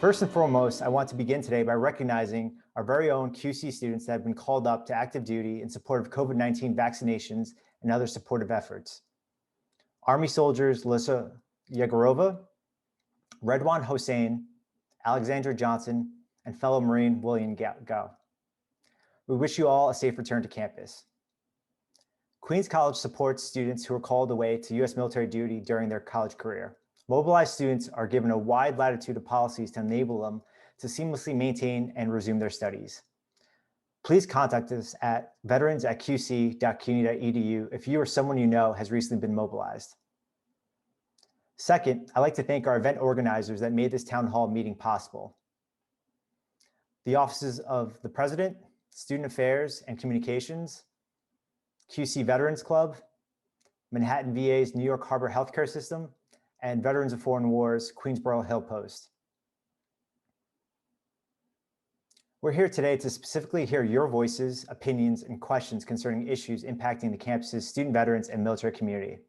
First and foremost, I want to begin today by recognizing our very own QC students that have been called up to active duty in support of COVID-19 vaccinations and other supportive efforts. Army soldiers Lisa Yegorova, Redwan Hossein, Alexandra Johnson, and fellow Marine William Gao. We wish you all a safe return to campus. Queens College supports students who are called away to U.S. military duty during their college career. Mobilized students are given a wide latitude of policies to enable them to seamlessly maintain and resume their studies. Please contact us at veterans@qc.cuny.edu if you or someone you know has recently been mobilized. Second, I'd like to thank our event organizers that made this town hall meeting possible. The offices of the President, Student Affairs and Communications, QC Veterans Club, Manhattan VA's New York Harbor Healthcare System, and Veterans of Foreign Wars, Queensboro Hill Post. We're here today to specifically hear your voices, opinions, and questions concerning issues impacting the campus's student veterans and military community.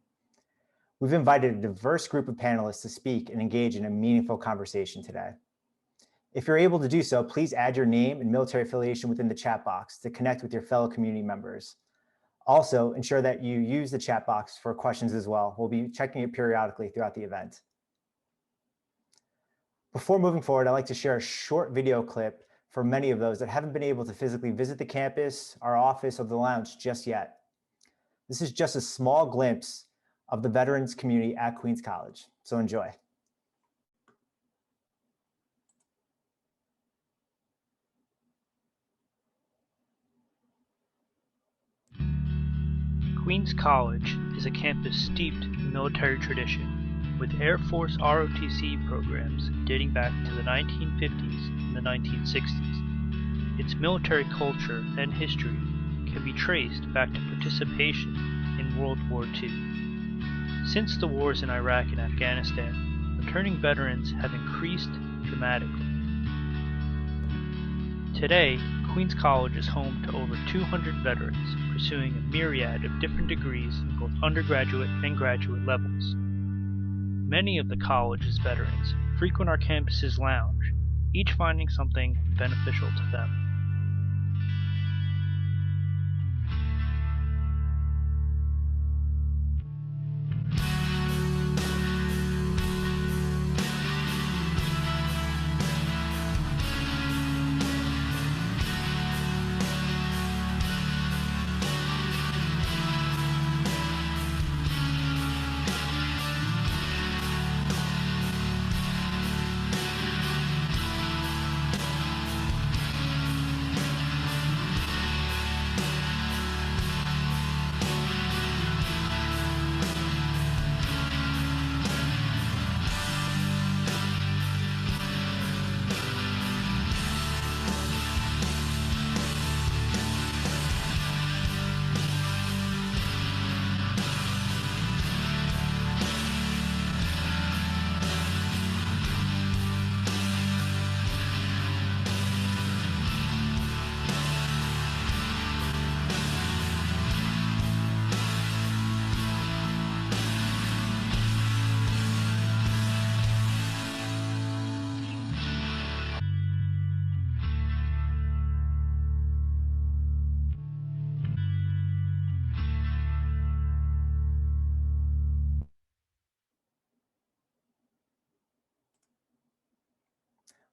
We've invited a diverse group of panelists to speak and engage in a meaningful conversation today. If you're able to do so, please add your name and military affiliation within the chat box to connect with your fellow community members. Also, ensure that you use the chat box for questions as well. We'll be checking it periodically throughout the event. Before moving forward, I'd like to share a short video clip for many of those that haven't been able to physically visit the campus, our office, or the lounge just yet. This is just a small glimpse of the veterans community at Queens College, so enjoy. Queens College is a campus steeped in military tradition, with Air Force ROTC programs dating back to the 1950s and the 1960s. Its military culture and history can be traced back to participation in World War II. Since the wars in Iraq and Afghanistan, returning veterans have increased dramatically. Today, Queens College is home to over 200 veterans pursuing a myriad of different degrees in both undergraduate and graduate levels. Many of the college's veterans frequent our campus's lounge, each finding something beneficial to them.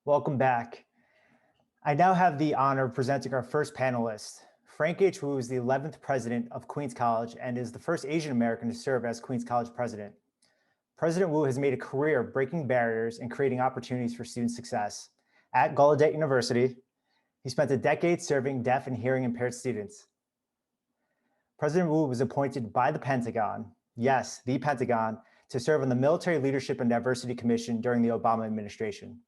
Welcome back. I now have the honor of presenting our first panelist. Frank H. Wu is the 11th president of Queens College and is the first Asian American to serve as Queens College president. President Wu has made a career breaking barriers and creating opportunities for student success. At Gallaudet University, he spent a decade serving deaf and hearing impaired students. President Wu was appointed by the Pentagon, yes, the Pentagon, to serve on the Military Leadership and Diversity Commission during the Obama administration.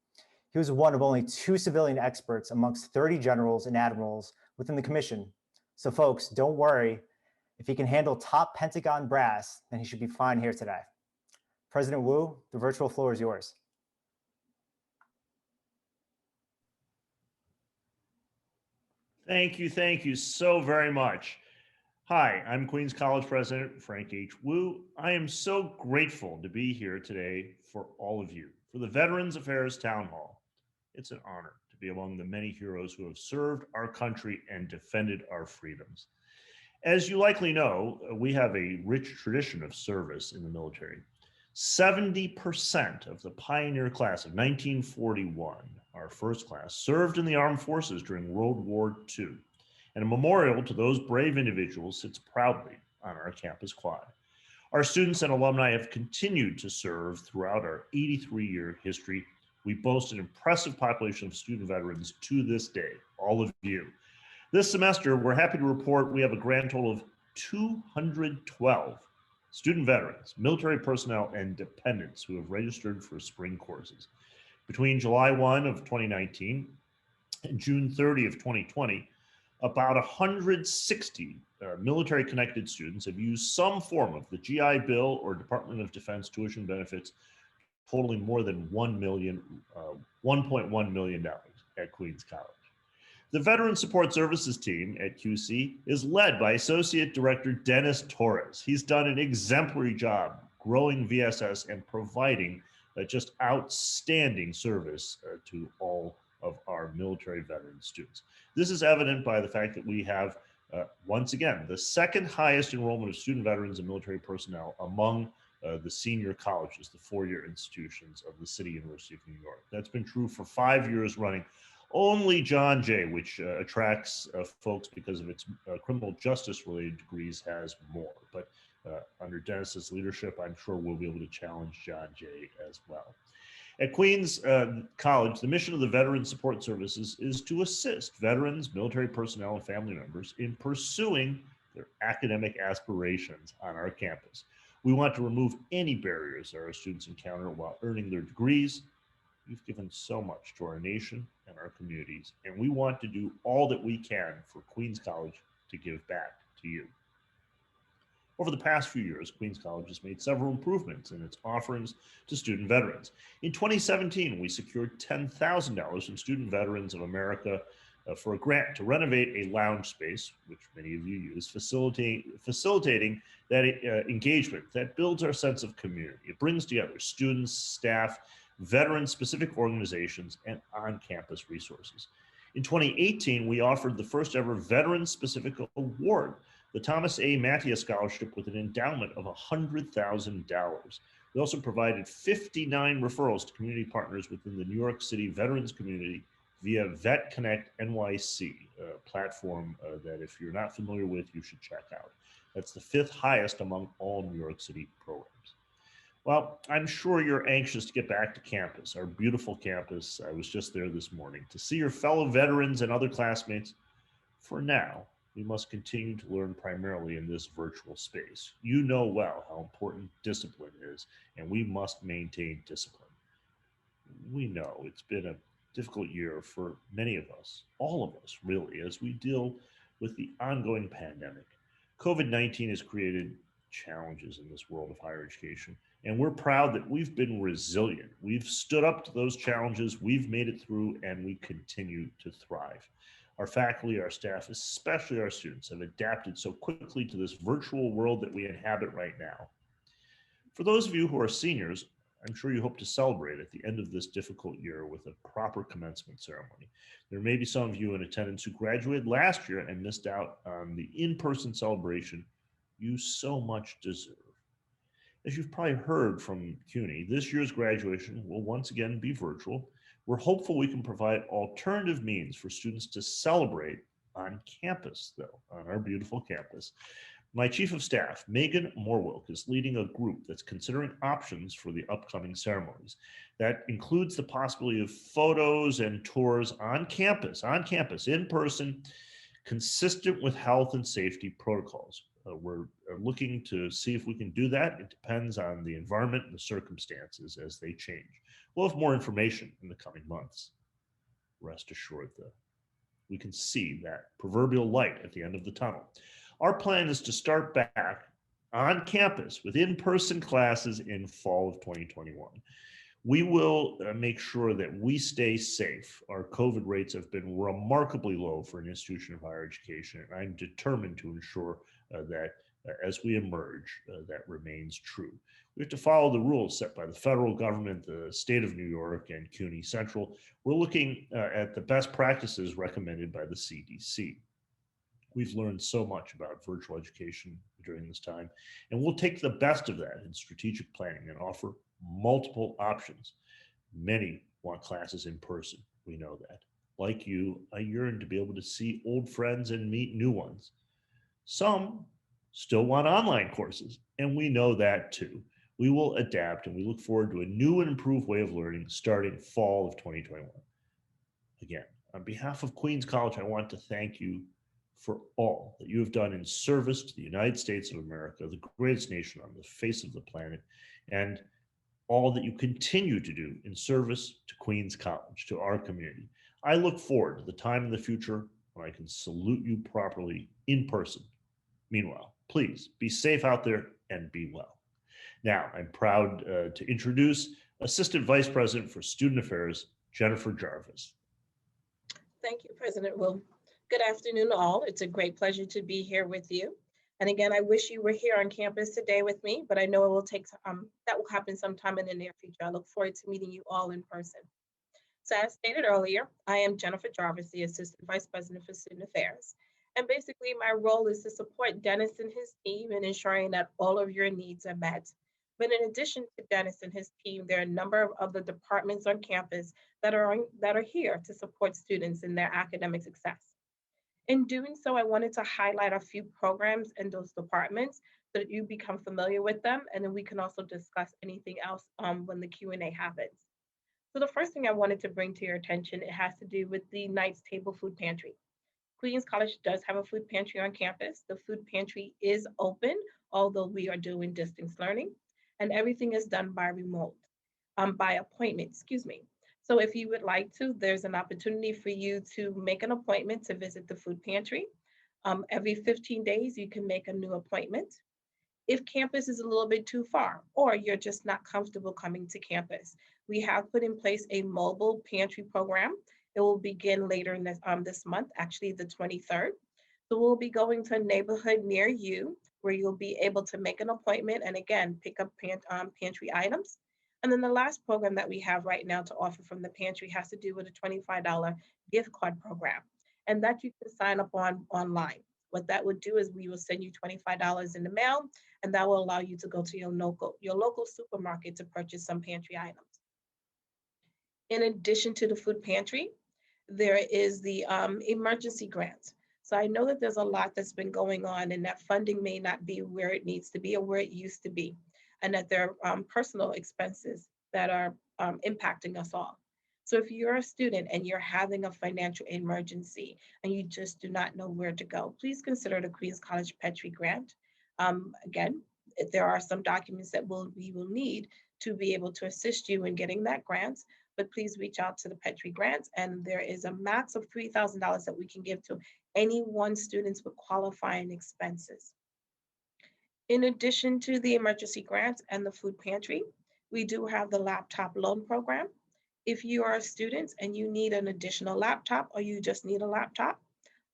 He was one of only 2 civilian experts amongst 30 generals and admirals within the commission. So folks, don't worry. If he can handle top Pentagon brass, then he should be fine here today. President Wu, the virtual floor is yours. Thank you so very much. Hi, I'm Queens College President Frank H. Wu. I am so grateful to be here today for all of you, for the Veterans Affairs Town Hall. It's an honor to be among the many heroes who have served our country and defended our freedoms. As you likely know, we have a rich tradition of service in the military. 70% of the pioneer class of 1941, our first class, served in the armed forces during World War II. And a memorial to those brave individuals sits proudly on our campus quad. Our students and alumni have continued to serve throughout our 83-year history. We boast an impressive population of student veterans to this day, all of you. This semester, we're happy to report we have a grand total of 212 student veterans, military personnel, and dependents who have registered for spring courses. Between July 1 of 2019 and June 30 of 2020, about 160 military-connected students have used some form of the GI Bill or Department of Defense tuition benefits, totaling more than $1.1 million at Queens College. The Veteran Support Services team at QC is led by Associate Director Dennis Torres. He's done an exemplary job growing VSS and providing just outstanding service to all of our military veteran students. This is evident by the fact that we have, once again, the second highest enrollment of student veterans and military personnel among the senior colleges, the four-year institutions of the City University of New York. That's been true for 5 years running. Only John Jay, which attracts folks because of its criminal justice-related degrees, has more. But under Dennis's leadership, I'm sure we'll be able to challenge John Jay as well. At Queens College, the mission of the Veteran Support Services is to assist veterans, military personnel, and family members in pursuing their academic aspirations on our campus. We want to remove any barriers that our students encounter while earning their degrees. You've given so much to our nation and our communities, and we want to do all that we can for Queens College to give back to you. Over the past few years, Queens College has made several improvements in its offerings to student veterans. In 2017, we secured $10,000 from Student Veterans of America for a grant to renovate a lounge space, which many of you use, facilitating that engagement that builds our sense of community. It brings together students, staff, veteran-specific organizations, and on-campus resources. In 2018, we offered the first ever veteran-specific award, the Thomas A. Mattia Scholarship, with an endowment of $100,000. We also provided 59 referrals to community partners within the New York City veterans community via Vet Connect NYC, a platform that if you're not familiar with, you should check out. That's the 5th highest among all New York City programs. Well, I'm sure you're anxious to get back to campus, our beautiful campus. I was just there this morning to see your fellow veterans and other classmates. For now, we must continue to learn primarily in this virtual space. You know well how important discipline is, and we must maintain discipline. We know it's been a difficult year for many of us, all of us really, as we deal with the ongoing pandemic. COVID-19 has created challenges in this world of higher education, and we're proud that we've been resilient. We've stood up to those challenges, we've made it through, and we continue to thrive. Our faculty, our staff, especially our students, have adapted so quickly to this virtual world that we inhabit right now. For those of you who are seniors, I'm sure you hope to celebrate at the end of this difficult year with a proper commencement ceremony. There may be some of you in attendance who graduated last year and missed out on the in-person celebration you so much deserve. As you've probably heard from CUNY, this year's graduation will once again be virtual. We're hopeful we can provide alternative means for students to celebrate on campus, though, on our beautiful campus. My Chief of Staff, Megan Morwilk, is leading a group that's considering options for the upcoming ceremonies. That includes the possibility of photos and tours on campus, in person, consistent with health and safety protocols. We're looking to see if we can do that. It depends on the environment and the circumstances as they change. We'll have more information in the coming months. Rest assured, though, we can see that proverbial light at the end of the tunnel. Our plan is to start back on campus with in-person classes in fall of 2021. We will make sure that we stay safe. Our COVID rates have been remarkably low for an institution of higher education, and I'm determined to ensure that as we emerge, that remains true. We have to follow the rules set by the federal government, the state of New York, and CUNY Central. We're looking at the best practices recommended by the CDC. We've learned so much about virtual education during this time, and we'll take the best of that in strategic planning and offer multiple options. Many want classes in person. We know that. Like you, I yearn to be able to see old friends and meet new ones. Some still want online courses, and we know that too. We will adapt, and we look forward to a new and improved way of learning starting fall of 2021. Again, on behalf of Queens College, I want to thank you for all that you have done in service to the United States of America, the greatest nation on the face of the planet, and all that you continue to do in service to Queens College, to our community. I look forward to the time in the future when I can salute you properly in person. Meanwhile, please be safe out there and be well. Now, I'm proud to introduce Assistant Vice President for Student Affairs, Jennifer Jarvis. Thank you, President Will. Good afternoon, all. It's a great pleasure to be here with you. And again, I wish you were here on campus today with me, but I know it will take that will happen sometime in the near future. I look forward to meeting you all in person. So as stated earlier, I am Jennifer Jarvis, the Assistant Vice President for Student Affairs. And basically my role is to support Dennis and his team in ensuring that all of your needs are met. But in addition to Dennis and his team, there are a number of other departments on campus that are here to support students in their academic success. In doing so, I wanted to highlight a few programs in those departments so that you become familiar with them, and then we can also discuss anything else when the Q&A happens. So the first thing I wanted to bring to your attention, it has to do with the Knights Table Food Pantry. Queens College does have a food pantry on campus. The food pantry is open, although we are doing distance learning, and everything is done by by appointment, excuse me. So if you would like to, there's an opportunity for you to make an appointment to visit the food pantry. Every 15 days, you can make a new appointment. If campus is a little bit too far, or you're just not comfortable coming to campus, we have put in place a mobile pantry program. It will begin later in this month, actually the 23rd. So we'll be going to a neighborhood near you where you'll be able to make an appointment and again, pick up pantry items. And then the last program that we have right now to offer from the pantry has to do with a $25 gift card program. And that you can sign up online. What that would do is we will send you $25 in the mail, and that will allow you to go to your local supermarket to purchase some pantry items. In addition to the food pantry, there is the emergency grant. So I know that there's a lot that's been going on and that funding may not be where it needs to be or where it used to be, and that there are personal expenses that are impacting us all. So if you're a student and you're having a financial emergency and you just do not know where to go, please consider the Queens College Petrie Grant. Again, there are some documents that we will need to be able to assist you in getting that grant, but please reach out to the Petrie Grant, and there is a max of $3,000 that we can give to any one student with qualifying expenses. In addition to the emergency grants and the food pantry, we do have the laptop loan program. If you are a student and you need an additional laptop or you just need a laptop,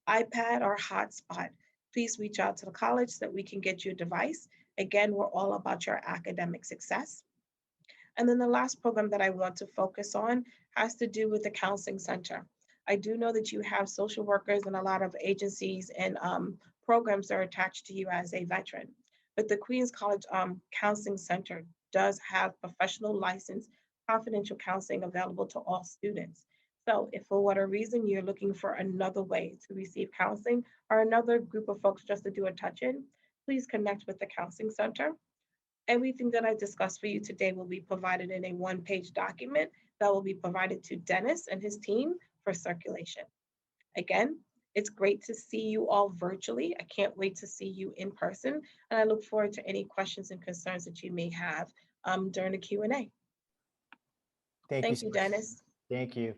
iPad or hotspot, please reach out to the college so that we can get you a device. Again, we're all about your academic success. And then the last program that I want to focus on has to do with the counseling center. I do know that you have social workers and a lot of agencies and programs that are attached to you as a veteran. But the Queens College Counseling Center does have professional license, confidential counseling available to all students. So if for whatever reason you're looking for another way to receive counseling or another group of folks just to do a touch-in, please connect with the Counseling Center. Everything that I discussed for you today will be provided in a one-page document that will be provided to Dennis and his team for circulation. Again, it's great to see you all virtually. I can't wait to see you in person, and I look forward to any questions and concerns that you may have during the Q&A. Thank you, Dennis. Thank you.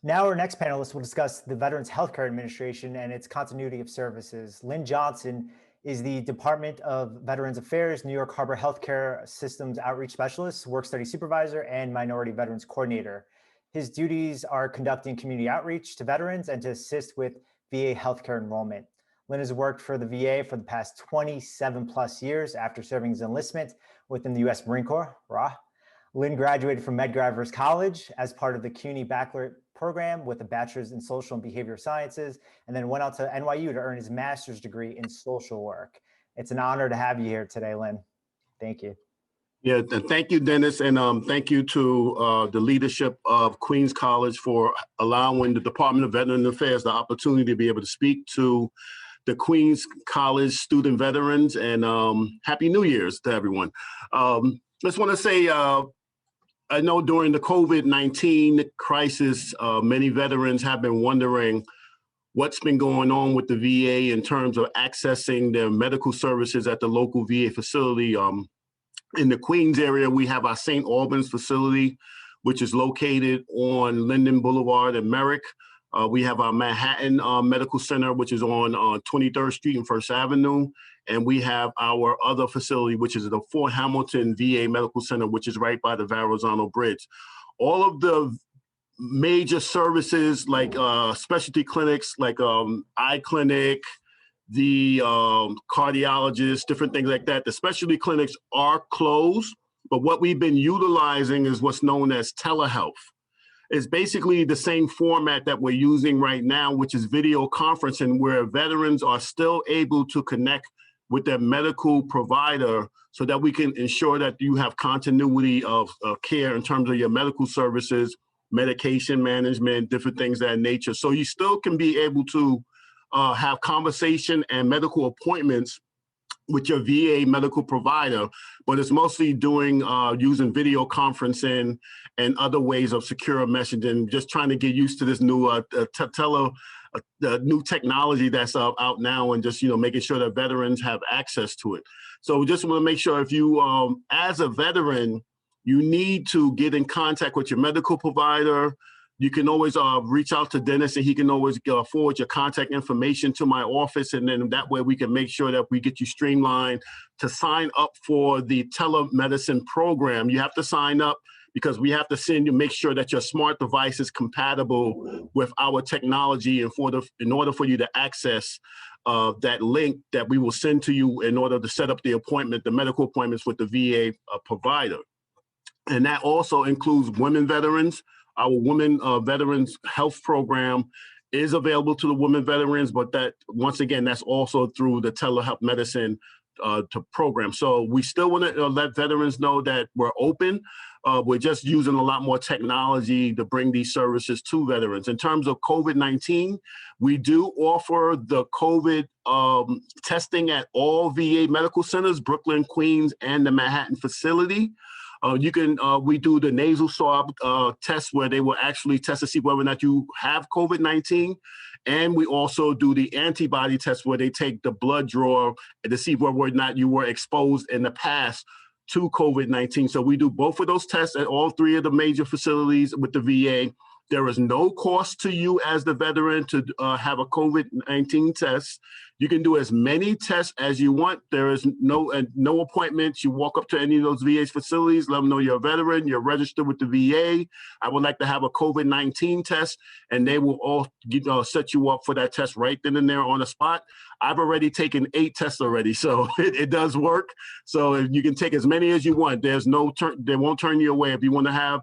Now our next panelist will discuss the Veterans Healthcare Administration and its continuity of services. Lynn Johnson is the Department of Veterans Affairs, New York Harbor Healthcare Systems Outreach Specialist, Work Study Supervisor, and Minority Veterans Coordinator. His duties are conducting community outreach to veterans and to assist with VA healthcare enrollment. Lynn has worked for the VA for the past 27 plus years after serving his enlistment within the U.S. Marine Corps, RAH. Lynn graduated from Medgar College as part of the CUNY Baccalaureate program with a bachelor's in social and behavioral sciences, and then went out to NYU to earn his master's degree in social work. It's an honor to have you here today, Lynn. Thank you. Yeah, thank you, Dennis, and thank you to the leadership of Queens College for allowing the Department of Veteran Affairs the opportunity to be able to speak to the Queens College student veterans, and Happy New Year's to everyone. Just want to say, I know during the COVID-19 crisis, many veterans have been wondering what's been going on with the VA in terms of accessing their medical services at the local VA facility. In the Queens area, we have our St. Albans facility, which is located on Linden Boulevard and Merrick. We have our Manhattan Medical Center, which is on 23rd Street and First Avenue. And we have our other facility, which is the Fort Hamilton VA Medical Center, which is right by the Verrazano Bridge. All of the major services like specialty clinics, like eye clinic, the cardiologists, different things like that. The specialty clinics are closed, but what we've been utilizing is what's known as telehealth. It's basically the same format that we're using right now, which is video conferencing, where veterans are still able to connect with their medical provider so that we can ensure that you have continuity of care in terms of your medical services, medication management, different things of that nature. So you still can be able to have conversation and medical appointments with your VA medical provider, but it's mostly doing using video conferencing and other ways of secure messaging, just trying to get used to this new new technology that's out now, and just making sure that veterans have access to it. So we just want to make sure, if you as a veteran, you need to get in contact with your medical provider. You can always reach out to Dennis, and he can always forward your contact information to my office. And then that way we can make sure that we get you streamlined to sign up for the telemedicine program. You have to sign up because we have to make sure that your smart device is compatible with our technology, and in order for you to access that link that we will send to you in order to set up the appointment, the medical appointments with the VA provider. And that also includes women veterans. Our Women Veterans Health Program is available to the women veterans, but that, once again, that's also through the telehealth medicine program. So we still want to let veterans know that we're open. We're just using a lot more technology to bring these services to veterans. In terms of COVID-19, we do offer the COVID testing at all VA medical centers, Brooklyn, Queens, and the Manhattan facility. We do the nasal swab test, where they will actually test to see whether or not you have COVID-19. And we also do the antibody test, where they take the blood draw to see whether or not you were exposed in the past to COVID-19. So we do both of those tests at all three of the major facilities with the VA. There is no cost to you as the veteran to have a COVID-19 test. You can do as many tests as you want. There is no appointments. You walk up to any of those VA facilities, let them know you're a veteran, you're registered with the VA. I would like to have a COVID-19 test, and they will all set you up for that test right then and there on the spot. I've already taken 8 tests already, so it does work. So if you can take as many as you want. There's no they won't turn you away. If you want to have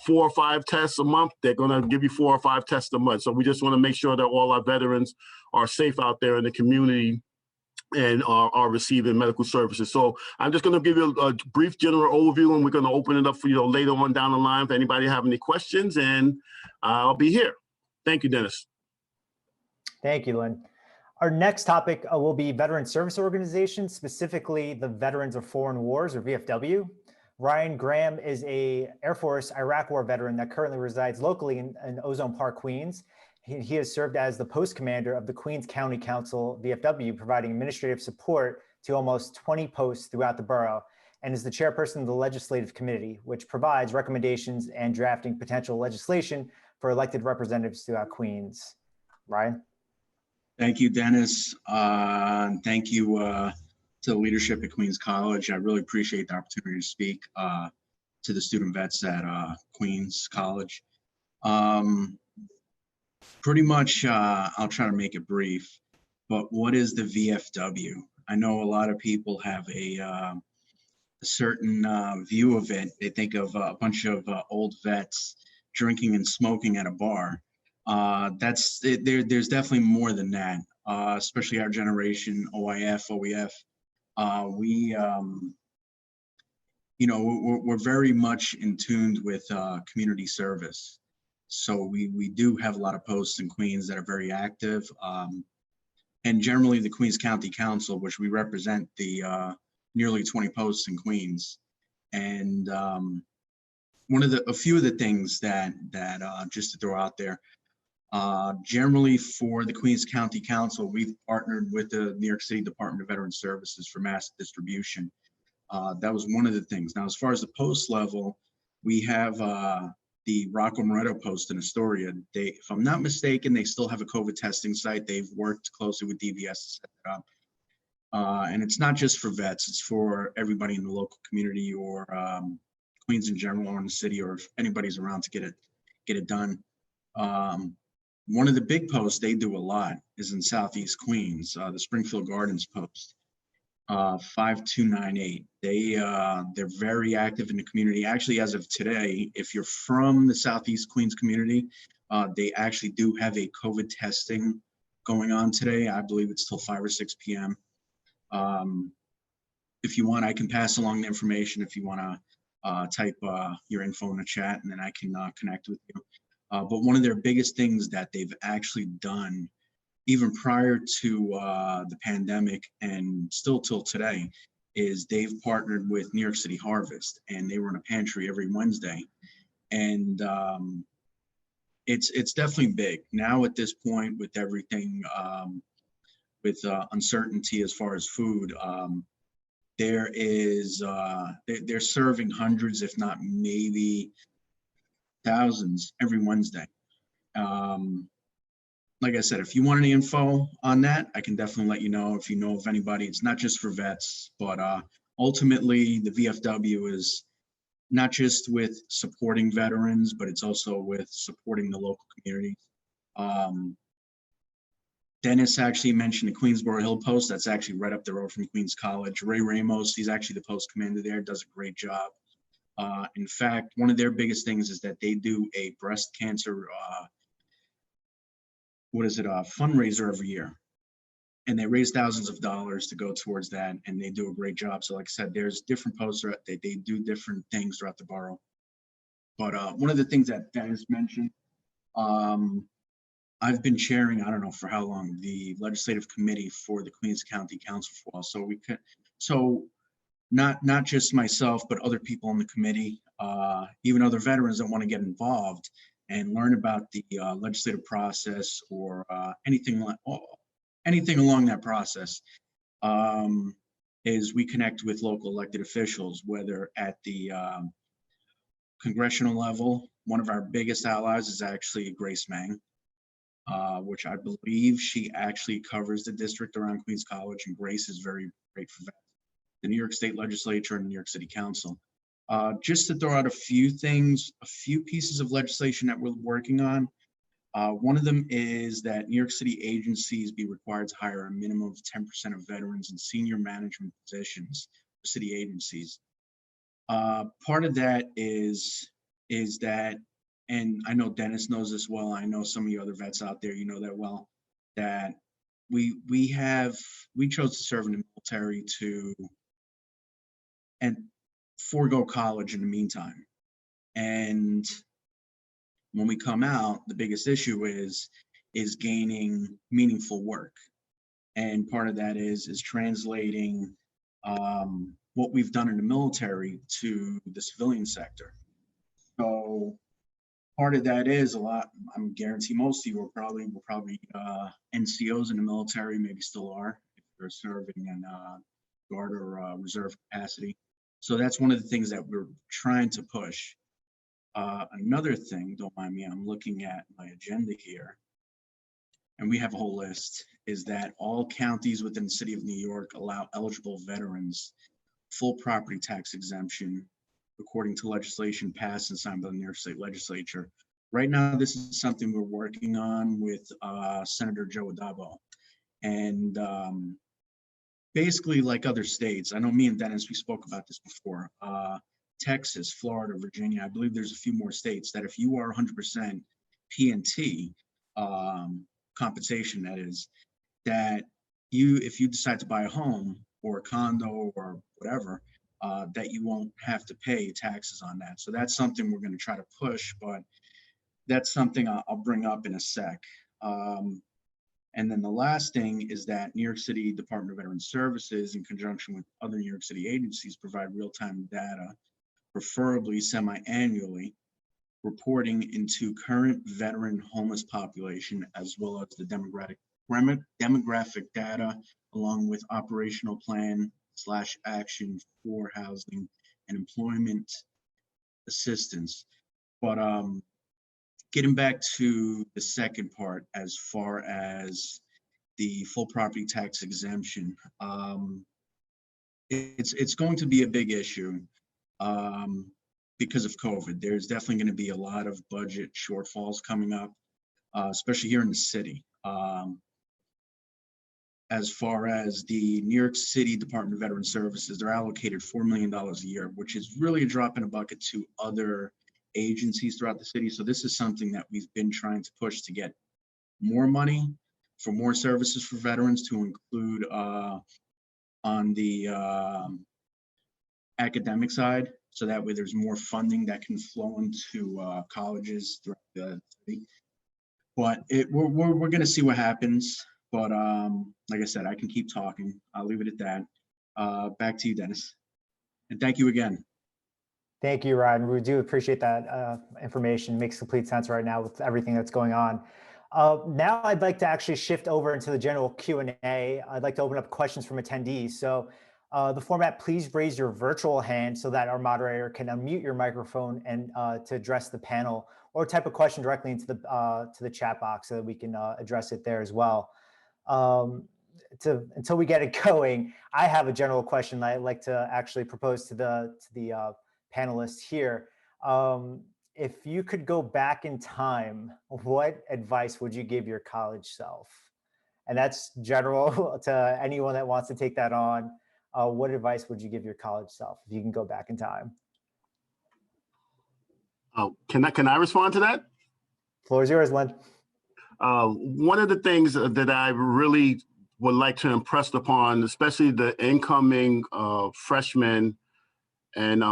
4 or 5 tests a month, they're going to give you 4 or 5 tests a month. So we just want to make sure that all our veterans are safe out there in the community and are receiving medical services. So I'm just going to give you a brief general overview, and we're going to open it up for you later on down the line if anybody have any questions, and I'll be here. Thank you, Dennis. Thank you, Lynn. Our next topic will be veteran service organizations, specifically the Veterans of Foreign Wars, or VFW. Ryan Graham is a Air Force Iraq War veteran that currently resides locally in Ozone Park, Queens. He has served as the post commander of the Queens County Council, VFW, providing administrative support to almost 20 posts throughout the borough, and is the chairperson of the Legislative Committee, which provides recommendations and drafting potential legislation for elected representatives throughout Queens. Ryan? Thank you, Dennis. Thank you to the leadership at Queens College. I really appreciate the opportunity to speak to the student vets at Queens College. Pretty much, I'll try to make it brief. But what is the VFW? I know a lot of people have a certain view of it. They think of a bunch of old vets drinking and smoking at a bar. There's definitely more than that, especially our generation, OIF, OEF. We're very much in tune with community service. So we do have a lot of posts in Queens that are very active. And generally the Queens County Council, which we represent the nearly 20 posts in Queens. And a few of the things that just to throw out there, generally for the Queens County Council, we've partnered with the New York City Department of Veteran Services for mass distribution. That was one of the things. Now, as far as the post level, we have the Rocco Moretto post in Astoria. If I'm not mistaken, they still have a COVID testing site. They've worked closely with DVS to set it up. And it's not just for vets, it's for everybody in the local community or Queens in general or in the city, or if anybody's around to get it done. One of the big posts they do a lot is in Southeast Queens, the Springfield Gardens post, 5298. They're very active in the community. Actually, as of today, if you're from the Southeast Queens community, they actually do have a COVID testing going on today. I believe it's till 5 or 6 p.m. If you want, I can pass along the information if you want to type your info in the chat, and then I can connect with you. But one of their biggest things that they've actually done, even prior to the pandemic and still till today, is they've partnered with New York City Harvest, and they run a pantry every Wednesday. And it's definitely big now at this point with everything, with uncertainty as far as food. They're serving hundreds, if not maybe thousands every Wednesday. Like I said, if you want any info on that, I can definitely let you know. If you know of anybody, it's not just for vets, but ultimately the VFW is not just with supporting veterans, but it's also with supporting the local communities. Dennis actually mentioned the Queensboro Hill post. That's actually right up the road from Queens College. Ray Ramos, he's actually the post commander there, does a great job. In fact, one of their biggest things is that they do a breast cancer, fundraiser every year. And they raise thousands of dollars to go towards that, and they do a great job. So like I said, there's different posts, they do different things throughout the borough. But one of the things that Dennis mentioned, I've been chairing, I don't know for how long, the legislative committee for the Queens County Council for all. So not just myself, but other people on the committee, even other veterans that want to get involved and learn about the legislative process or anything along that process, is we connect with local elected officials, whether at the congressional level. One of our biggest allies is actually Grace Mang, which I believe she actually covers the district around Queens College, and Grace is very great for vets. The New York State Legislature and New York City Council. Just to throw out a few things, a few pieces of legislation that we're working on. One of them is that New York City agencies be required to hire a minimum of 10% of veterans in senior management positions for city agencies. Part of that is that, and I know Dennis knows this well, I know some of you other vets out there, you know that well, that we chose to serve in the military and forego college in the meantime. And when we come out, the biggest issue is gaining meaningful work. And part of that is translating what we've done in the military to the civilian sector. So part of that is a lot, I'm guarantee most of you were probably NCOs in the military, maybe still are, if they're serving in guard or reserve capacity. So that's one of the things that we're trying to push. Another thing, don't mind me, I'm looking at my agenda here, and we have a whole list, is that all counties within the city of New York allow eligible veterans full property tax exemption according to legislation passed and signed by the New York State Legislature. Right now, this is something we're working on with Senator Joe Adabo. And basically, like other states, I know me and Dennis, we spoke about this before, Texas, Florida, Virginia, I believe there's a few more states that if you are 100% P&T, compensation that is, that if you decide to buy a home or a condo or whatever, that you won't have to pay taxes on that. So that's something we're going to try to push, but that's something I'll bring up in a sec. And then the last thing is that New York City Department of Veterans Services, in conjunction with other New York City agencies, provide real-time data, preferably semi-annually, reporting into current veteran homeless population, as well as the demographic data, along with operational plan / action for housing and employment assistance. But getting back to the second part, as far as the full property tax exemption, it's going to be a big issue because of COVID. There's definitely going to be a lot of budget shortfalls coming up, especially here in the city. As far as the New York City Department of Veterans Services, they're allocated $4 million a year, which is really a drop in a bucket to other agencies throughout the city. So this is something that we've been trying to push to get more money for more services for veterans, to include on the academic side, so that way there's more funding that can flow into colleges throughout the city. But we're going to see what happens. But like I said, I can keep talking. I'll leave it at that. Back to you, Dennis. And thank you again. Thank you, Ryan. We do appreciate that information. It makes complete sense right now with everything that's going on. Now I'd like to actually shift over into the general Q&A. I'd like to open up questions from attendees. So the format, please raise your virtual hand so that our moderator can unmute your microphone and to address the panel, or type a question directly into the chat box so that we can address it there as well. Until we get it going, I have a general question that I'd like to actually propose to the panelists here. If you could go back in time, what advice would you give your college self? And that's general to anyone that wants to take that on. What advice would you give your college self if you can go back in time? Can I respond to that? Floor is yours, Len. One of the things that I really would like to impress upon, especially the incoming freshmen and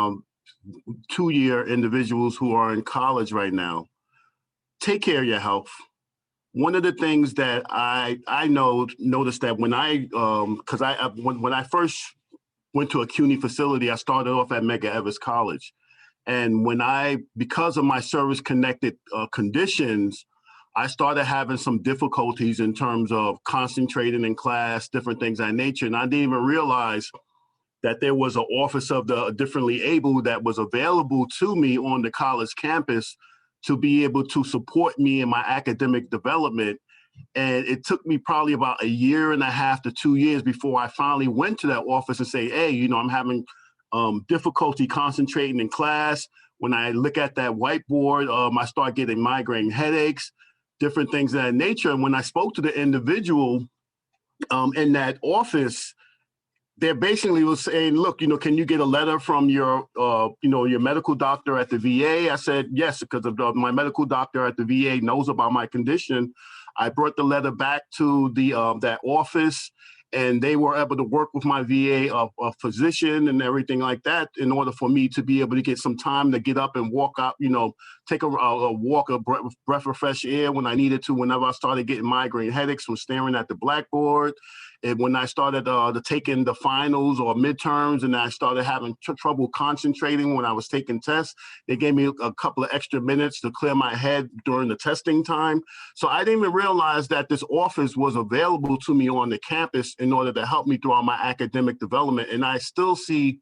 two-year individuals who are in college right now, take care of your health. One of the things that I noticed that when when I first went to a CUNY facility, I started off at Medgar Evers College. And because of my service-connected conditions, I started having some difficulties in terms of concentrating in class, different things of that nature. And I didn't even realize that there was an office of the differently able that was available to me on the college campus to be able to support me in my academic development. And it took me probably about 1.5 to 2 years before I finally went to that office and say, hey, I'm having difficulty concentrating in class. When I look at that whiteboard, I start getting migraine headaches, different things of that nature. And when I spoke to the individual in that office, they basically was saying, look, can you get a letter from your medical doctor at the VA? I said, yes, because my medical doctor at the VA knows about my condition. I brought the letter back to that office, and they were able to work with my VA, a physician and everything like that, in order for me to be able to get some time to get up and walk out, take a walk, a breath of fresh air when I needed to, whenever I started getting migraine headaches from staring at the blackboard. And when I started taking the finals or midterms, and I started having trouble concentrating when I was taking tests, they gave me a couple of extra minutes to clear my head during the testing time. So I didn't even realize that this office was available to me on the campus in order to help me throughout my academic development. And I still see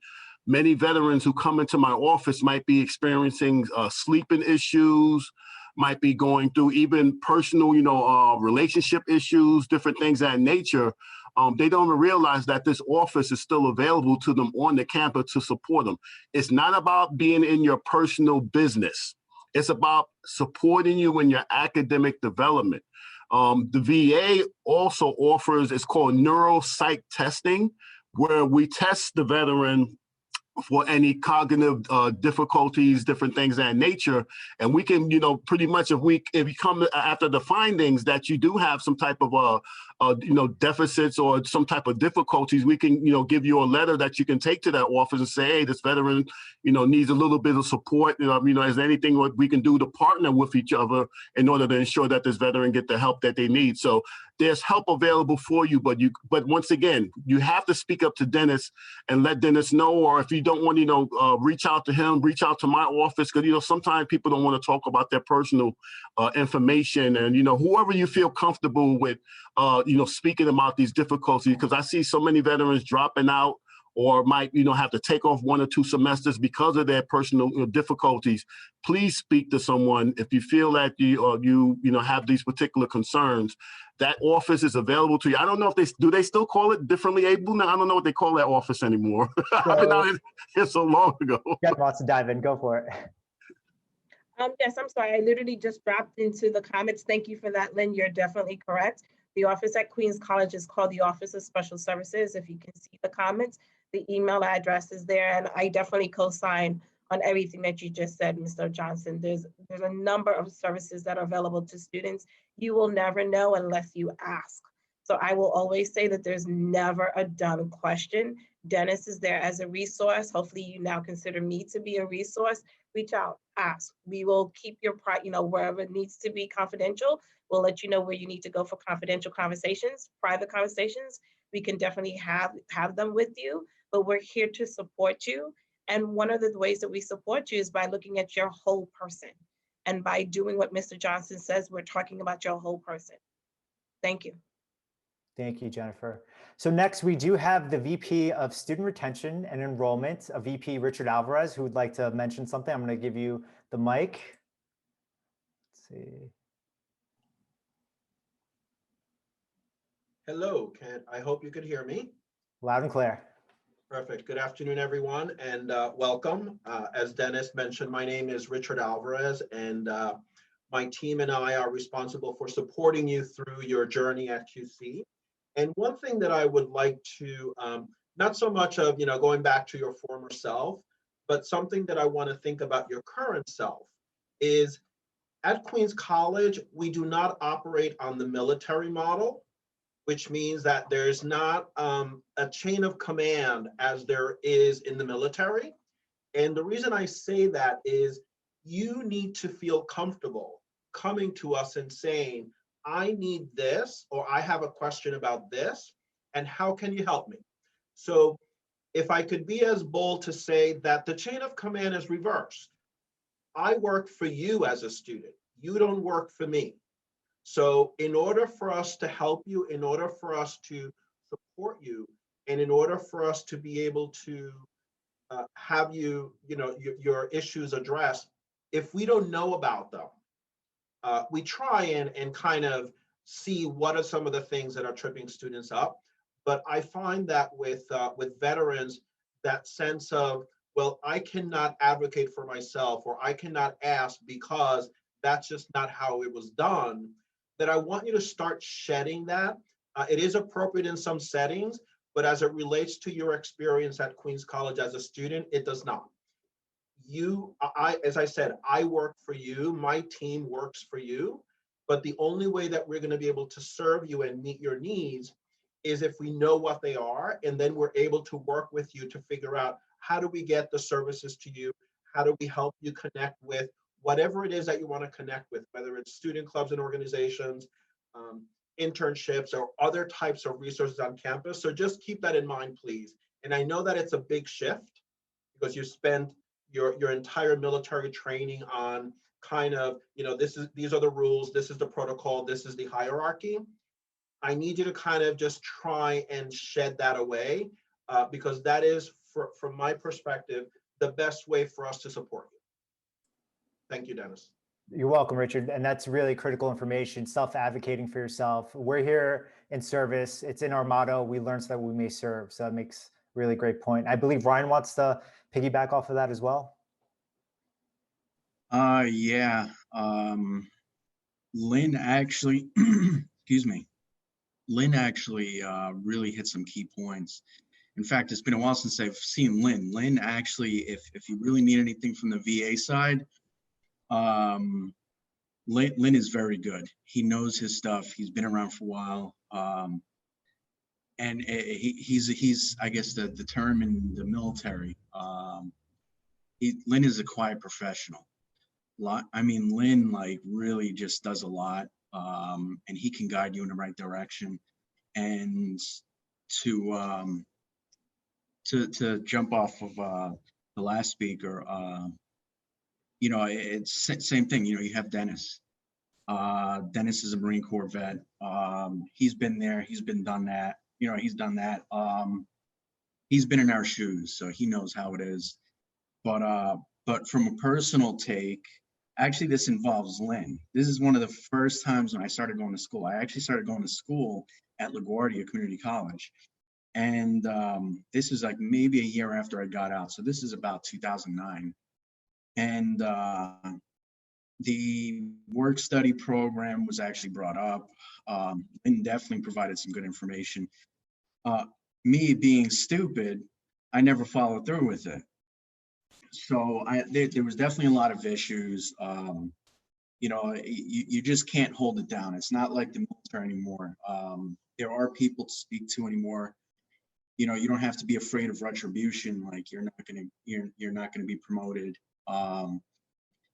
many veterans who come into my office might be experiencing sleeping issues, might be going through even personal, relationship issues, different things of that nature. They don't even realize that this office is still available to them on the campus to support them. It's not about being in your personal business. It's about supporting you in your academic development. The VA also offers, it's called neuropsych testing, where we test the veteran for any cognitive difficulties, different things of that nature. And we can, pretty much if you come after the findings that you do have some type of, deficits or some type of difficulties, we can, give you a letter that you can take to that office and say, hey, this veteran, needs a little bit of support. Is there anything what we can do to partner with each other in order to ensure that this veteran get the help that they need? So there's help available for you, but once again, you have to speak up to Dennis and let Dennis know, or if you don't want to, reach out to him, reach out to my office, because, sometimes people don't want to talk about their personal information, and, whoever you feel comfortable with, speaking about these difficulties, because I see so many veterans dropping out or might, have to take off 1 or 2 semesters because of their personal difficulties. Please speak to someone if you feel that you have these particular concerns. That office is available to you. I don't know if do they still call it differently able now? I don't know what they call that office anymore. I've been out here so long ago. Jen wants to dive in. Go for it. Yes, I'm sorry. I literally just dropped into the comments. Thank you for that, Lynn. You're definitely correct. The office at Queens College is called the Office of Special Services. If you can see the comments, the email address is there, and I definitely co-sign on everything that you just said, Mr. Johnson. There's a number of services that are available to students. You will never know unless you ask. So I will always say that there's never a dumb question. Dennis is there as a resource. Hopefully you now consider me to be a resource. Reach out, ask. We will keep your wherever it needs to be confidential. We'll let you know where you need to go for confidential conversations, private conversations. We can definitely have them with you, but we're here to support you. And one of the ways that we support you is by looking at your whole person. And by doing what Mr. Johnson says, we're talking about your whole person. Thank you. Thank you, Jennifer. So next we do have the VP of Student Retention and Enrollment, a VP Richard Alvarez, who would like to mention something. I'm going to give you the mic. Let's see. Hello, I hope you can hear me. Loud and clear. Perfect. Good afternoon, everyone, and welcome. As Dennis mentioned, my name is Richard Alvarez, and my team and I are responsible for supporting you through your journey at QC. And one thing that I would like to, not so much of, going back to your former self, but something that I want to think about your current self is at Queens College, we do not operate on the military model, which means that there's not a chain of command as there is in the military. And the reason I say that is you need to feel comfortable coming to us and saying, I need this, or I have a question about this, and how can you help me? So if I could be as bold to say that the chain of command is reversed. I work for you as a student. You don't work for me. So in order for us to help you, in order for us to support you, and in order for us to be able to have you, your issues addressed, if we don't know about them, we try and kind of see what are some of the things that are tripping students up. But I find that with veterans, that sense of, well, I cannot advocate for myself, or I cannot ask because that's just not how it was done, that I want you to start shedding that. It is appropriate in some settings, but as it relates to your experience at Queens College as a student, it does not. As I said, I work for you, my team works for you, but the only way that we're going to be able to serve you and meet your needs is if we know what they are, and then we're able to work with you to figure out how do we get the services to you, how do we help you connect with whatever it is that you want to connect with, whether it's student clubs and organizations, internships, or other types of resources on campus. So just keep that in mind, please. And I know that it's a big shift because you spent your entire military training on kind of, these are the rules, this is the protocol, this is the hierarchy. I need you to kind of just try and shed that away because that is, from my perspective, the best way for us to support you. Thank you, Dennis. You're welcome, Richard. And that's really critical information, self-advocating for yourself. We're here in service. It's in our motto, we learn so that we may serve. So that makes a really great point. I believe Ryan wants to piggyback off of that as well. Yeah. Lynn actually, excuse me, Lynn actually really hit some key points. In fact, it's been a while since I've seen Lynn. Lynn actually, if you really need anything from the VA side, Lynn is very good. He knows his stuff. He's been around for a while. And he's, I guess the term in the military, Lynn is a quiet professional. I mean, Lynn like really just does a lot, and he can guide you in the right direction. And to jump off of the last speaker, you know, it's same thing. You know, you have Dennis. Dennis is a Marine Corps vet. He's been there. He's done that. You know, he's done that. He's been in our shoes, so he knows how it is. But from a personal take, actually, this involves Lynn. This is one of the first times when I started going to school. I actually started going to school at LaGuardia Community College. And this is like maybe a year after I got out. So this is about 2009. And the work study program was actually brought up, and definitely provided some good information. Me being stupid, I never followed through with it. So there was definitely a lot of issues. You know, you just can't hold it down. It's not like the military anymore. There are people to speak to anymore. You know, you don't have to be afraid of retribution. Like you're not gonna be promoted.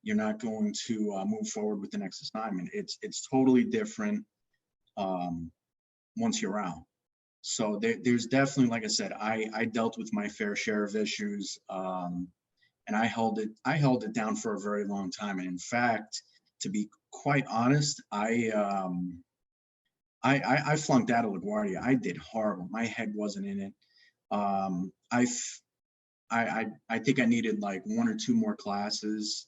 You're not going to move forward with the next assignment. It's totally different once you're out. So there's definitely, like I said, I dealt with my fair share of issues, and I held it down for a very long time. And in fact, to be quite honest, I flunked out of LaGuardia. I did horrible. My head wasn't in it. I think I needed like 1 or 2 more classes,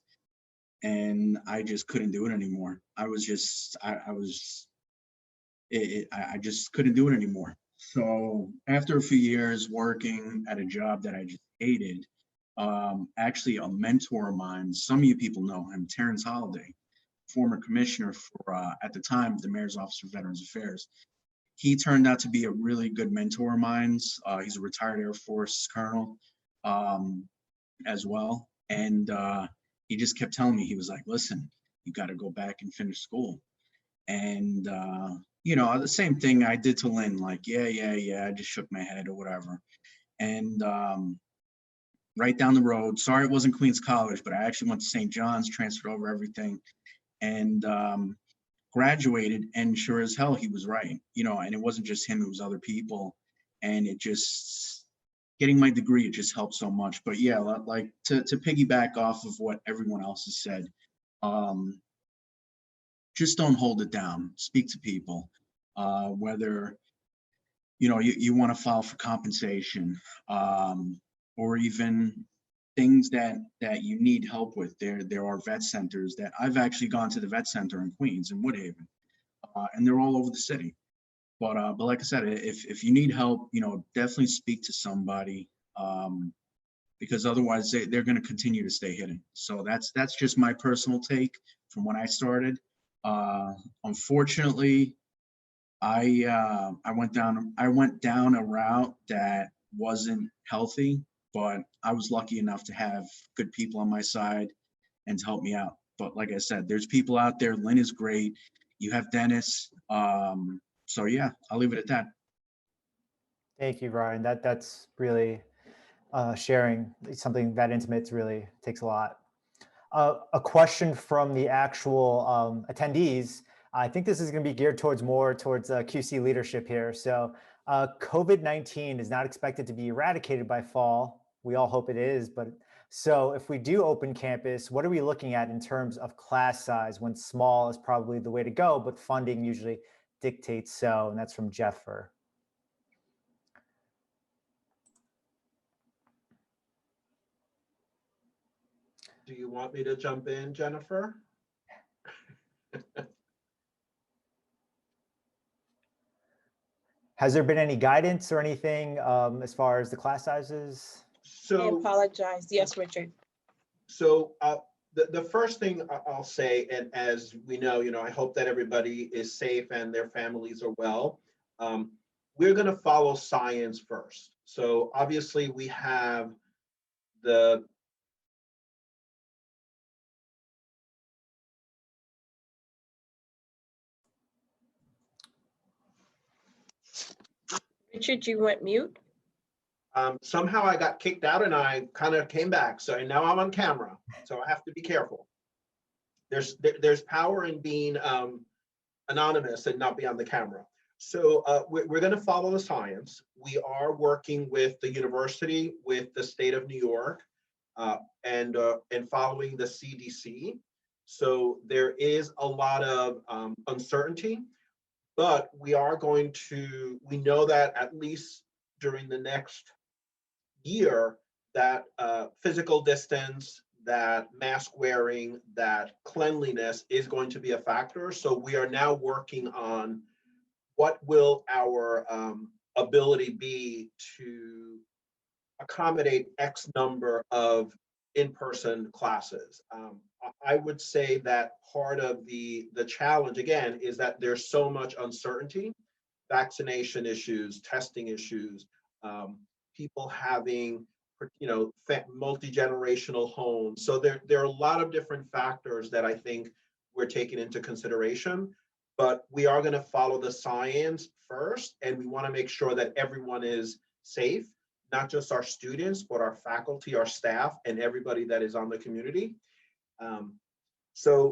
and I just couldn't do it anymore. I just couldn't do it anymore. So after a few years working at a job that I just hated, actually a mentor of mine, some of you people know him, Terrence Holliday, former commissioner for, at the time, the Mayor's Office of Veterans Affairs. He turned out to be a really good mentor of mine. He's a retired Air Force colonel as well. And he just kept telling me, he was like, listen, you got to go back and finish school. And, you know, the same thing I did to Lynn, like, yeah, I just shook my head or whatever. And right down the road, sorry it wasn't Queens College, but I actually went to St. John's, transferred over everything, and graduated. And sure as hell, he was right, you know, and it wasn't just him, it was other people. And it just, getting my degree, it just helped so much. But yeah, like to piggyback off of what everyone else has said, just don't hold it down. Speak to people, whether, you know, you want to file for compensation, or even things that you need help with. There are vet centers that I've actually gone to the vet center in Queens and Woodhaven, and they're all over the city. But like I said, if you need help, you know, definitely speak to somebody, because otherwise they're going to continue to stay hidden. So that's just my personal take from when I started. Unfortunately, I went down a route that wasn't healthy, but I was lucky enough to have good people on my side and to help me out. But like I said, there's people out there. Lynn is great. You have Dennis. So yeah, I'll leave it at that. Thank you, Ryan. That's really sharing something that intimate really takes a lot. A question from the actual attendees. I think this is going to be geared more towards QC leadership here. So COVID-19 is not expected to be eradicated by fall. We all hope it is. But so if we do open campus, what are we looking at in terms of class size, when small is probably the way to go, but funding usually dictates so? And that's from Jeffer. Do you want me to jump in, Jennifer? Has there been any guidance or anything as far as the class sizes? So I apologize. Yes, Richard. So The first thing I'll say, and as we know, I hope that everybody is safe and their families are well. We're going to follow science first. So obviously we have the Richard, you went mute. somehow I got kicked out and I kind of came back. So now I'm on camera. So I have to be careful. There's power in being anonymous and not be on the camera. So we're going to follow the science. We are working with the university, with the state of New York, and following the CDC. So there is a lot of uncertainty, but we know that at least during the next year, that physical distance, that mask wearing, that cleanliness is going to be a factor. So we are now working on what will our ability be to accommodate X number of in-person classes. I would say that part of the challenge, again, is that there's so much uncertainty, vaccination issues, testing issues, people having multi-generational homes. So there are a lot of different factors that I think we're taking into consideration, but we are going to follow the science first, and we want to make sure that everyone is safe, not just our students, but our faculty, our staff, and everybody that is on the community. So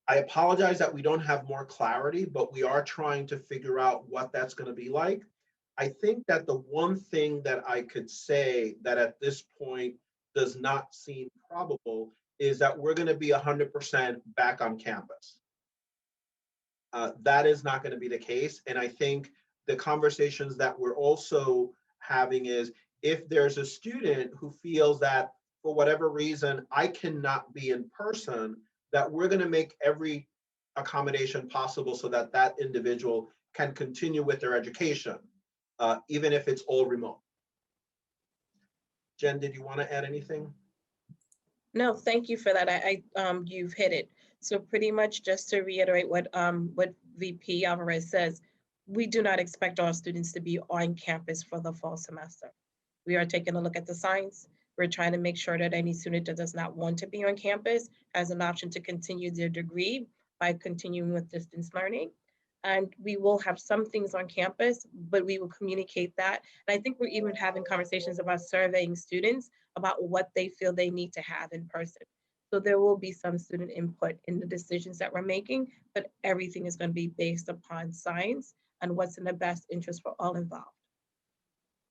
I apologize that we don't have more clarity, but we are trying to figure out what that's going to be like. I think that the one thing that I could say that at this point does not seem probable is that we're going to be 100% back on campus. That is not going to be the case. And I think the conversations that we're also having is, if there's a student who feels that for whatever reason, I cannot be in person, that we're going to make every accommodation possible so that that individual can continue with their education, even if it's all remote. Jen, did you want to add anything? No, thank you for that. You've hit it. So pretty much just to reiterate what VP Alvarez says, we do not expect our students to be on campus for the fall semester. We are taking a look at the science. We're trying to make sure that any student that does not want to be on campus has an option to continue their degree by continuing with distance learning. And we will have some things on campus, but we will communicate that. And I think we're even having conversations about surveying students about what they feel they need to have in person. So there will be some student input in the decisions that we're making, but everything is going to be based upon science and what's in the best interest for all involved.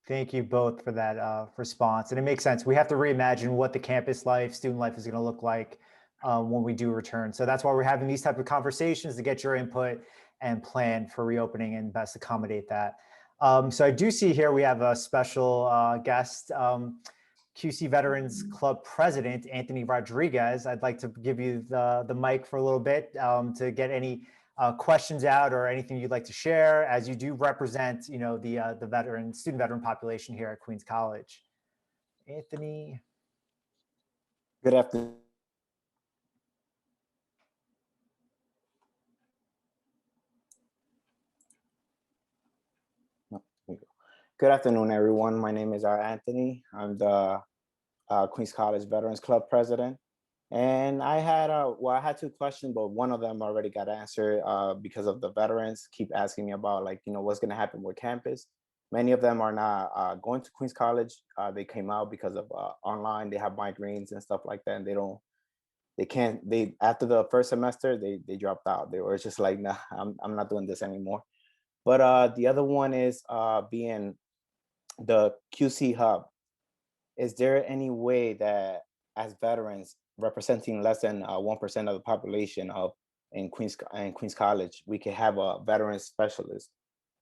Thank you both for that response. And it makes sense. We have to reimagine what the campus life, student life is going to look like when we do return. So that's why we're having these type of conversations to get your input and plan for reopening and best accommodate that. So I do see here we have a special guest, QC Veterans Club President, Anthony Rodriguez. I'd like to give you the mic for a little bit to get any questions out or anything you'd like to share, as you do represent, the student veteran population here at Queens College. Anthony. Good afternoon. Good afternoon, everyone. My name is Anthony. I'm the Queens College Veterans Club President. And I had I had two questions, but one of them already got answered because of the veterans keep asking me about, like, what's going to happen with campus. Many of them are not going to Queens College. They came out because of online. They have migraines and stuff like that, and after the first semester they dropped out. They were just like, nah, I'm not doing this anymore. But the other one is being the QC hub. Is there any way that, as veterans representing less than 1% of the population in Queens College, we can have a veteran specialist?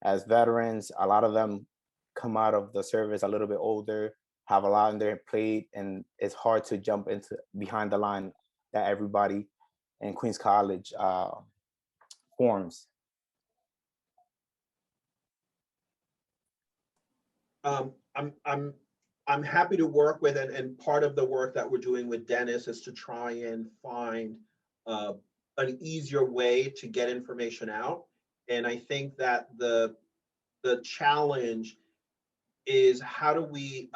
As veterans, a lot of them come out of the service a little bit older, have a lot on their plate, and it's hard to jump into behind the line that everybody in Queens College forms. I'm I'm happy to work with, and part of the work that we're doing with Dennis is to try and find an easier way to get information out. And I think that the challenge is how do we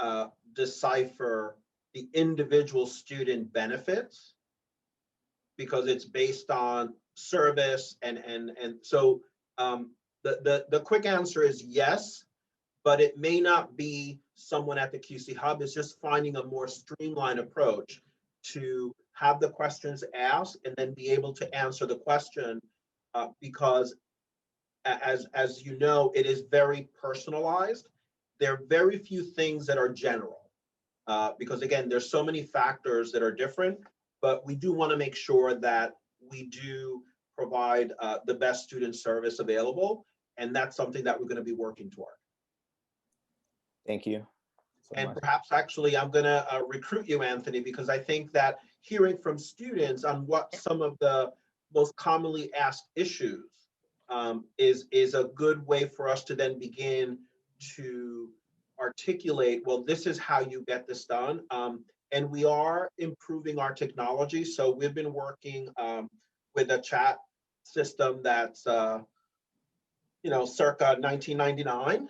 decipher the individual student benefits, because it's based on service and so the quick answer is yes, but it may not be someone at the QC Hub. It's just finding a more streamlined approach to have the questions asked and then be able to answer the question, because as you know, it is very personalized. There are very few things that are general, because again, there's so many factors that are different, but we do want to make sure that we do provide the best student service available. And that's something that we're going to be working toward. Thank you so And much. perhaps actually I'm going to recruit you, Anthony, because I think that hearing from students on what some of the most commonly asked issues is a good way for us to then begin to articulate, well, this is how you get this done. And we are improving our technology. So we've been working with a chat system that's, circa 1999.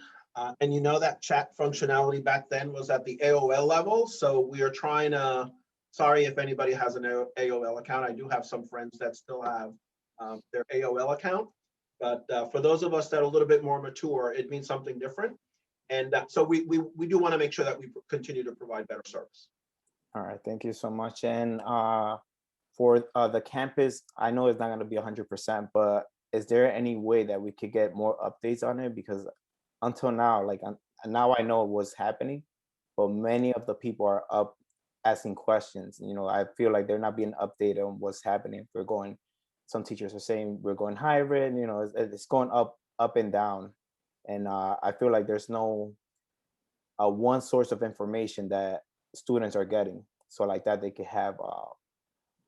And that chat functionality back then was at the AOL level. So we are trying to, sorry if anybody has an AOL account. I do have some friends that still have their AOL account. But for those of us that are a little bit more mature, it means something different. And so we do want to make sure that we continue to provide better service. All right, thank you so much. And for the campus, I know it's not going to be 100%, but is there any way that we could get more updates on it? Because until now, now I know what's happening, but many of the people are up asking questions. I feel like they're not being updated on what's happening. Some teachers are saying we're going hybrid, it's going up and down. And I feel like there's no one source of information that students are getting. So like that, they could have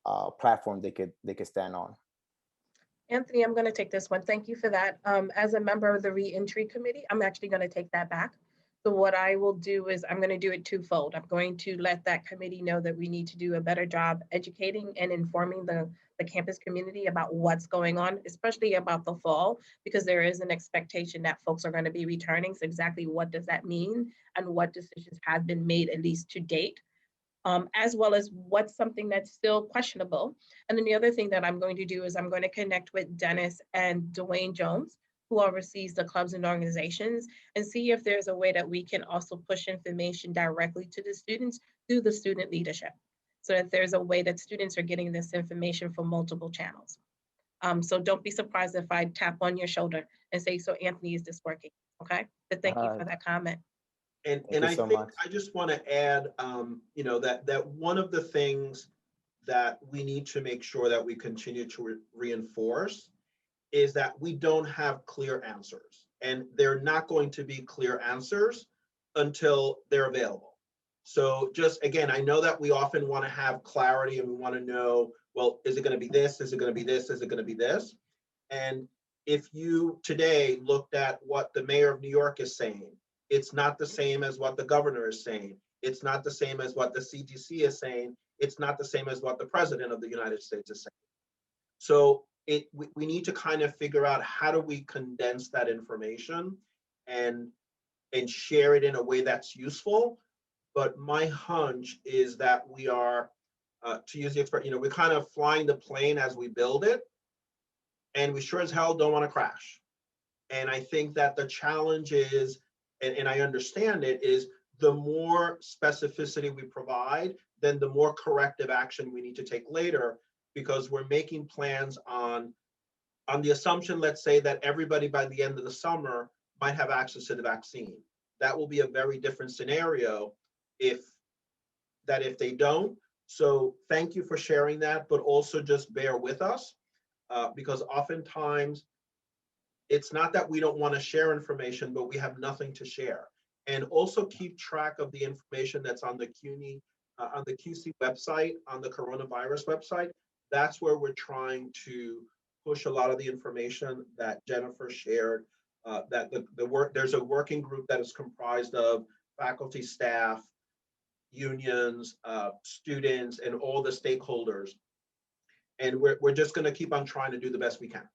a platform they could stand on. Anthony, I'm going to take this one. Thank you for that. As a member of the reentry committee, I'm actually going to take that back. So what I will do is I'm going to do it twofold. I'm going to let that committee know that we need to do a better job educating and informing the campus community about what's going on, especially about the fall, because there is an expectation that folks are going to be returning. So exactly what does that mean and what decisions have been made, at least to date, as well as what's something that's still questionable. And then the other thing that I'm going to do is I'm going to connect with Dennis and Dwayne Jones, who oversees the clubs and organizations, and see if there's a way that we can also push information directly to the students through the student leadership, so that there's a way that students are getting this information from multiple channels. So don't be surprised if I tap on your shoulder and say, so Anthony, is this working? Okay, but thank you for that comment. And I think I just want to add, that one of the things that we need to make sure that we continue to reinforce is that we don't have clear answers, and they're not going to be clear answers until they're available. So just, again, I know that we often want to have clarity and we want to know, well, is it going to be this? Is it going to be this? Is it going to be this? And if you today looked at what the mayor of New York is saying, it's not the same as what the governor is saying. It's not the same as what the CDC is saying. It's not the same as what the president of the United States is saying. So we need to kind of figure out how do we condense that information and share it in a way that's useful. But my hunch is that we are, to use the expression, we're kind of flying the plane as we build it, and we sure as hell don't want to crash. And I think that the challenge is, and I understand it, is the more specificity we provide, then the more corrective action we need to take later, because we're making plans on the assumption, let's say, that everybody by the end of the summer might have access to the vaccine. That will be a very different scenario if they don't. So thank you for sharing that, but also just bear with us, because oftentimes it's not that we don't want to share information, but we have nothing to share. And also keep track of the information that's on the CUNY, on the QC website, on the coronavirus website. That's where we're trying to push a lot of the information that Jennifer shared. That there's a working group that is comprised of faculty, staff, unions, students, and all the stakeholders. And we're just going to keep on trying to do the best we can.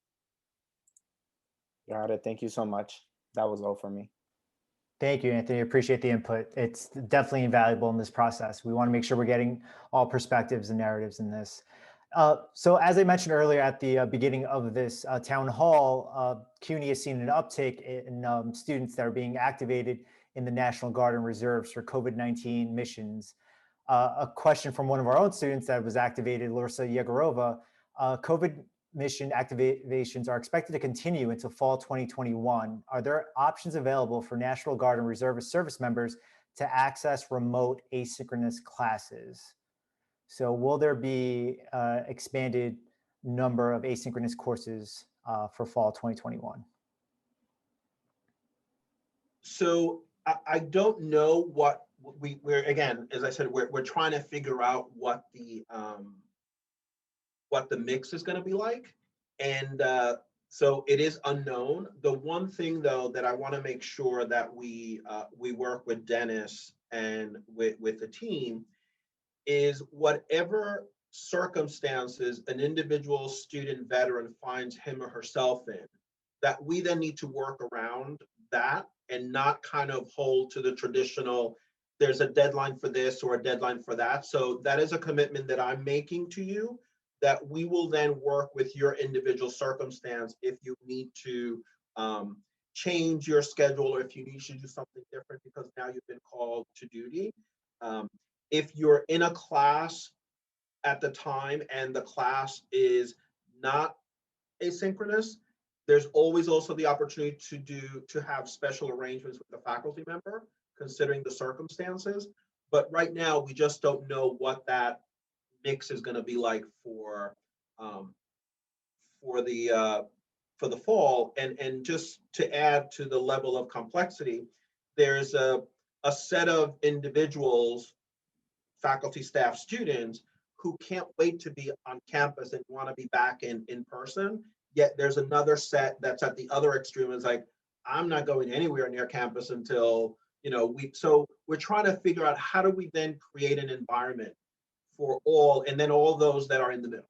Got it. Thank you so much. That was all for me. Thank you, Anthony. Appreciate the input. It's definitely invaluable in this process. We want to make sure we're getting all perspectives and narratives in this. So as I mentioned earlier at the beginning of this town hall, CUNY has seen an uptick in students that are being activated in the National Guard and Reserves for COVID-19 missions. A question from one of our own students that was activated, Larissa Yegorova, COVID mission activations are expected to continue until fall 2021. Are there options available for National Guard and Reservist service members to access remote asynchronous classes? So will there be expanded number of asynchronous courses for fall 2021? So I don't know what we're again, as I said, we're trying to figure out what the mix is going to be like, and so it is unknown. The one thing though that I want to make sure that we work with Dennis and with the team is whatever circumstances an individual student veteran finds him or herself in, that we then need to work around that and not kind of hold to the traditional, there's a deadline for this or a deadline for that. So that is a commitment that I'm making to you, that we will then work with your individual circumstance if you need to change your schedule or if you need to do something different because now you've been called to duty. If you're in a class at the time and the class is not asynchronous, there's always also the opportunity to have special arrangements with the faculty member, considering the circumstances. But right now, we just don't know what that mix is going to be like for the fall. And just to add to the level of complexity, there's a set of individuals, faculty, staff, students who can't wait to be on campus and want to be back in person. Yet there's another set that's at the other extreme. It's like, I'm not going anywhere near campus until, so we're trying to figure out how do we then create an environment for all, and then all those that are in the middle.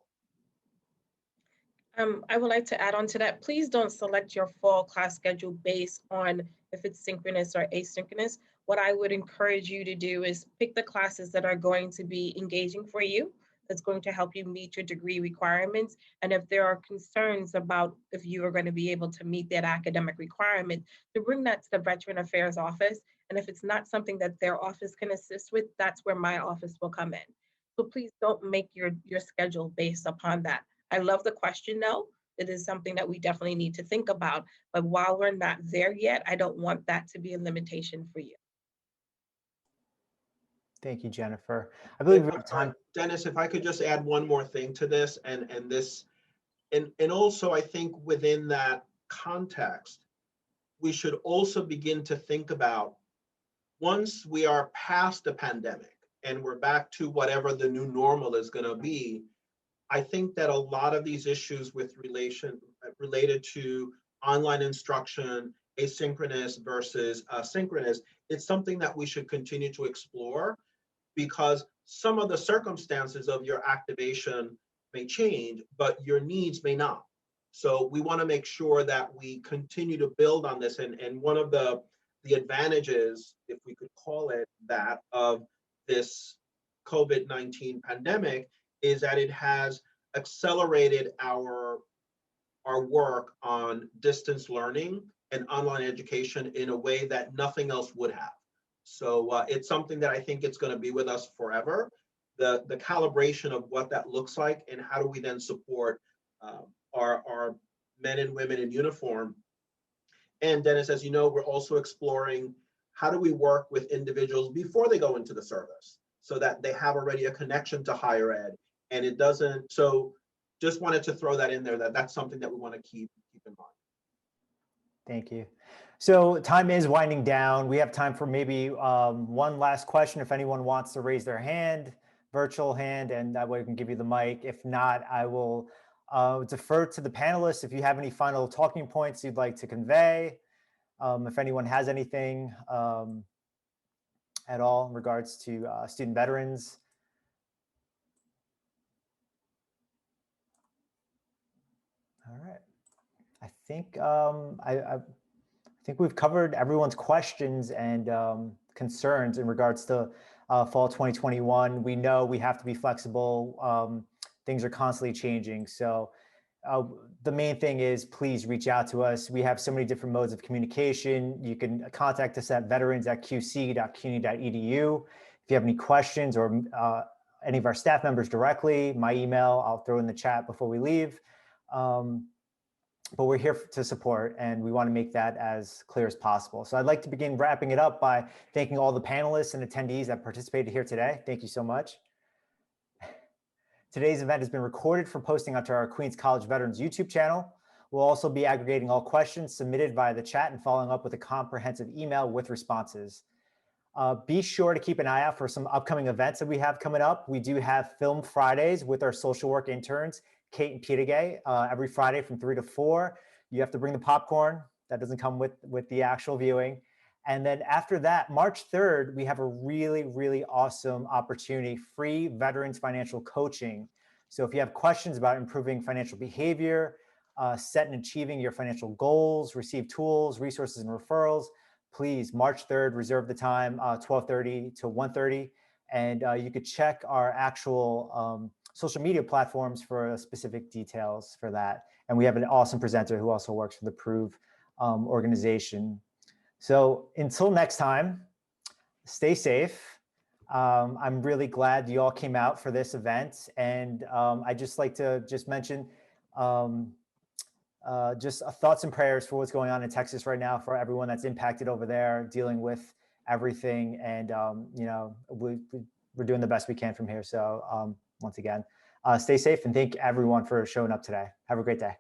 I would like to add on to that. Please don't select your fall class schedule based on if it's synchronous or asynchronous. What I would encourage you to do is pick the classes that are going to be engaging for you, that's going to help you meet your degree requirements. And if there are concerns about if you are going to be able to meet that academic requirement, to bring that to the Veteran Affairs office. And if it's not something that their office can assist with, that's where my office will come in. So please don't make your schedule based upon that. I love the question though. It is something that we definitely need to think about. But while we're not there yet, I don't want that to be a limitation for you. Thank you, Jennifer. I believe we have time. Dennis, if I could just add one more thing to this, and also I think within that context, we should also begin to think about, once we are past the pandemic and we're back to whatever the new normal is going to be, I think that a lot of these issues related to online instruction, asynchronous versus synchronous, it's something that we should continue to explore, because some of the circumstances of your activation may change, but your needs may not. So we want to make sure that we continue to build on this. And one of the advantages, if we could call it that, of this COVID-19 pandemic is that it has accelerated our work on distance learning and online education in a way that nothing else would have. So it's something that I think it's going to be with us forever. The calibration of what that looks like and how do we then support our men and women in uniform. And Dennis, as you know, we're also exploring how do we work with individuals before they go into the service so that they have already a connection to higher ed, and it doesn't. So just wanted to throw that in there, that's something that we want to keep in mind. Thank you. So time is winding down. We have time for maybe one last question. If anyone wants to raise their hand, virtual hand, and that way we can give you the mic. If not, I will defer to the panelists. If you have any final talking points you'd like to convey, if anyone has anything, at all in regards to student veterans? All right. I think I think we've covered everyone's questions and concerns in regards to fall 2021. We know we have to be flexible. Things are constantly changing. So the main thing is please reach out to us. We have so many different modes of communication. You can contact us at veterans@qc.cuny.edu. If you have any questions or any of our staff members directly, my email, I'll throw in the chat before we leave. But we're here to support, and we want to make that as clear as possible. So I'd like to begin wrapping it up by thanking all the panelists and attendees that participated here today. Thank you so much. Today's event has been recorded for posting onto our Queens College Veterans YouTube channel. We'll also be aggregating all questions submitted via the chat and following up with a comprehensive email with responses. Be sure to keep an eye out for some upcoming events that we have coming up. We do have Film Fridays with our social work interns, Kate and Peter every Friday from 3 to 4. You have to bring the popcorn. That doesn't come with the actual viewing. And then after that, March 3rd, we have a really, really awesome opportunity, free veterans financial coaching. So if you have questions about improving financial behavior, set and achieving your financial goals, receive tools, resources, and referrals, please, March 3rd, reserve the time, 12:30 to 1:30. And you could check our actual social media platforms for specific details for that. And we have an awesome presenter who also works for the Prove organization. So until next time, stay safe. I'm really glad you all came out for this event. And I'd just like to just mention just thoughts and prayers for what's going on in Texas right now, for everyone that's impacted over there, dealing with everything. And, you know, we're doing the best we can from here. So once again, stay safe and thank everyone for showing up today. Have a great day.